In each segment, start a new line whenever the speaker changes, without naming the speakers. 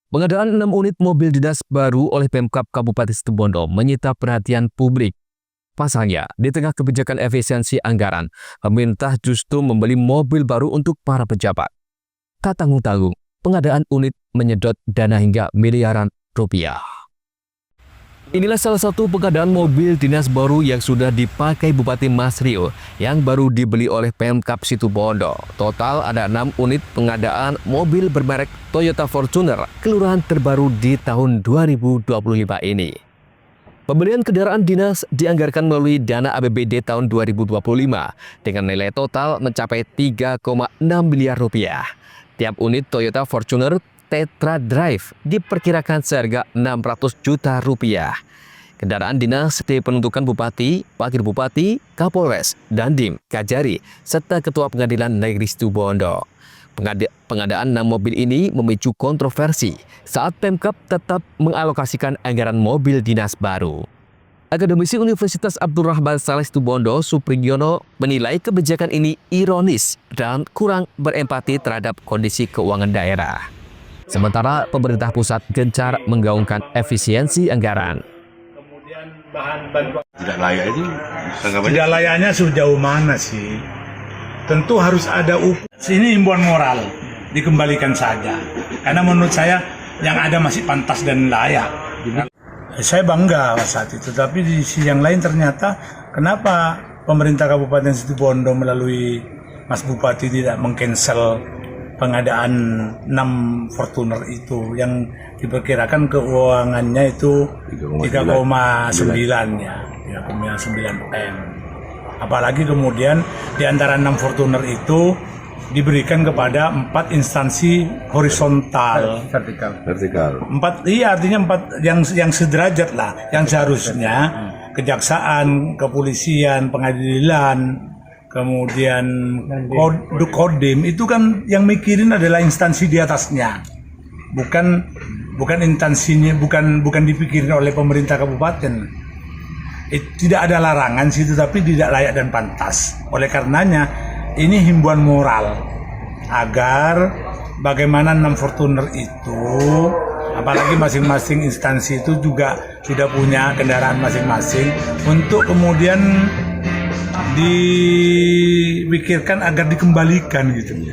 Pengadaan 6 unit mobil dinas baru oleh Pemkab Kabupaten Situbondo menyita perhatian publik. Pasalnya, di tengah kebijakan efisiensi anggaran, pemerintah justru membeli mobil baru untuk para pejabat. Tak tanggung-tanggung, pengadaan unit menyedot dana hingga miliaran rupiah. Inilah salah satu pengadaan mobil dinas baru yang sudah dipakai Bupati Mas Rio yang baru dibeli oleh Pemkab Situbondo. Total ada 6 unit pengadaan mobil bermerek Toyota Fortuner kelurahan terbaru di tahun 2025 ini. Pembelian kendaraan dinas dianggarkan melalui dana APBD tahun 2025 dengan nilai total mencapai 3,6 miliar rupiah. Tiap unit Toyota Fortuner Tetra Drive diperkirakan seharga 600 juta rupiah. Kendaraan dinas diperuntukkan Bupati, Wakil Bupati, Kapolres, Dandim, Kajari, serta Ketua Pengadilan Negeri Situbondo. Pengadaan 6 mobil ini memicu kontroversi saat Pemkab tetap mengalokasikan anggaran mobil dinas baru. Akademisi Universitas Abdurrahman Saleh Situbondo, Supriyono, menilai kebijakan ini ironis dan kurang berempati terhadap kondisi keuangan daerah. Sementara pemerintah pusat gencar menggaungkan efisiensi anggaran.
Kemudian bahan bantuan
Tidak layak itu
tidak layaknya sejauh mana sih? Tentu harus ada Ini himbauan moral, dikembalikan saja. Karena menurut saya yang ada masih pantas dan layak. Saya bangga saat itu, tapi di sisi yang lain ternyata kenapa pemerintah Kabupaten Situbondo melalui Mas Bupati tidak meng-cancel pengadaan 6 Fortuner itu yang diperkirakan keuangannya itu 3,9 ya, 3,9 M. Apalagi kemudian di antara 6 Fortuner itu diberikan kepada 4 instansi horizontal,
vertikal.
4, iya artinya 4 yang sederajat lah, yang seharusnya kejaksaan, kepolisian, pengadilan, kemudian Kodim itu kan yang mikirin adalah instansi di atasnya, bukan instansinya, bukan dipikirin oleh pemerintah kabupaten. Tidak ada larangan situ, tapi tidak layak dan pantas. Oleh karenanya ini himbauan moral agar bagaimana 6 Fortuner itu, apalagi masing-masing instansi itu juga sudah punya kendaraan masing-masing, untuk kemudian dipikirkan agar dikembalikan gitu.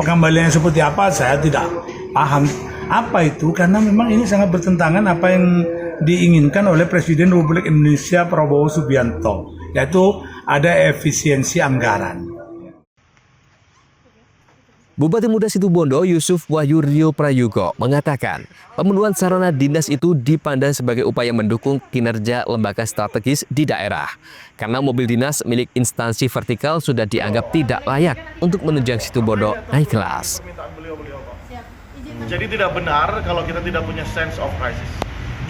Pengembaliannya seperti apa saya tidak paham apa itu, karena memang ini sangat bertentangan apa yang diinginkan oleh Presiden Republik Indonesia Prabowo Subianto, yaitu ada efisiensi anggaran.
Bupati Muda Situbondo Yusuf Wahyu Rio Prayugo mengatakan pemenuhan sarana dinas itu dipandang sebagai upaya mendukung kinerja lembaga strategis di daerah. Karena mobil dinas milik instansi vertikal sudah dianggap tidak layak untuk menunjang Situbondo naik kelas.
Jadi tidak benar kalau kita tidak punya sense of crisis.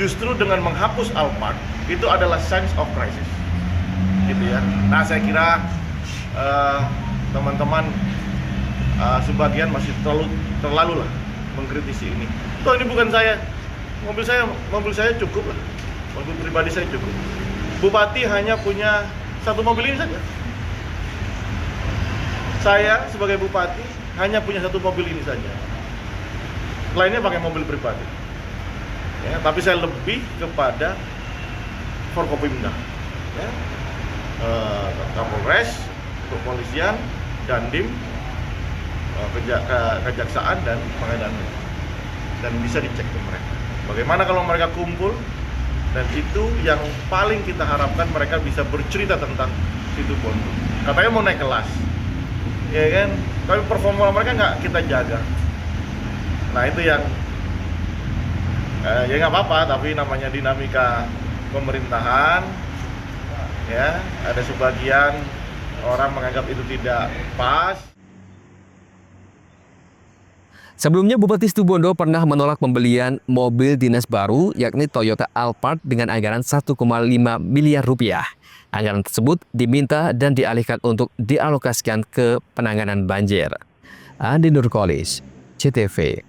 Justru dengan menghapus Alphard itu adalah sense of crisis, gitu ya. Nah saya kira teman-teman sebagian masih terlalu lah mengkritisi ini. Toh ini bukan saya, mobil saya cukup lah, mobil pribadi saya cukup. Bupati hanya punya 1 mobil ini saja. Saya sebagai bupati hanya punya 1 mobil ini saja. Lainnya pakai mobil pribadi. Ya, tapi saya lebih kepada Forkopimda, ya, Kapolres, kepolisian, Dandim, kejaksaan dan pengadilan, dan bisa dicek ke mereka. Bagaimana kalau mereka kumpul, dan itu yang paling kita harapkan mereka bisa bercerita tentang Situbondo. Katanya mau naik kelas, ya kan? Tapi performa mereka nggak kita jaga. Nah itu yang ya nggak apa-apa, tapi namanya dinamika pemerintahan, ya ada sebagian orang menganggap itu tidak pas.
Sebelumnya, Bupati Situbondo pernah menolak pembelian mobil dinas baru, yakni Toyota Alphard dengan anggaran 1,5 miliar rupiah. Anggaran tersebut diminta dan dialihkan untuk dialokasikan ke penanganan banjir. Andi Nurkolis, CTV.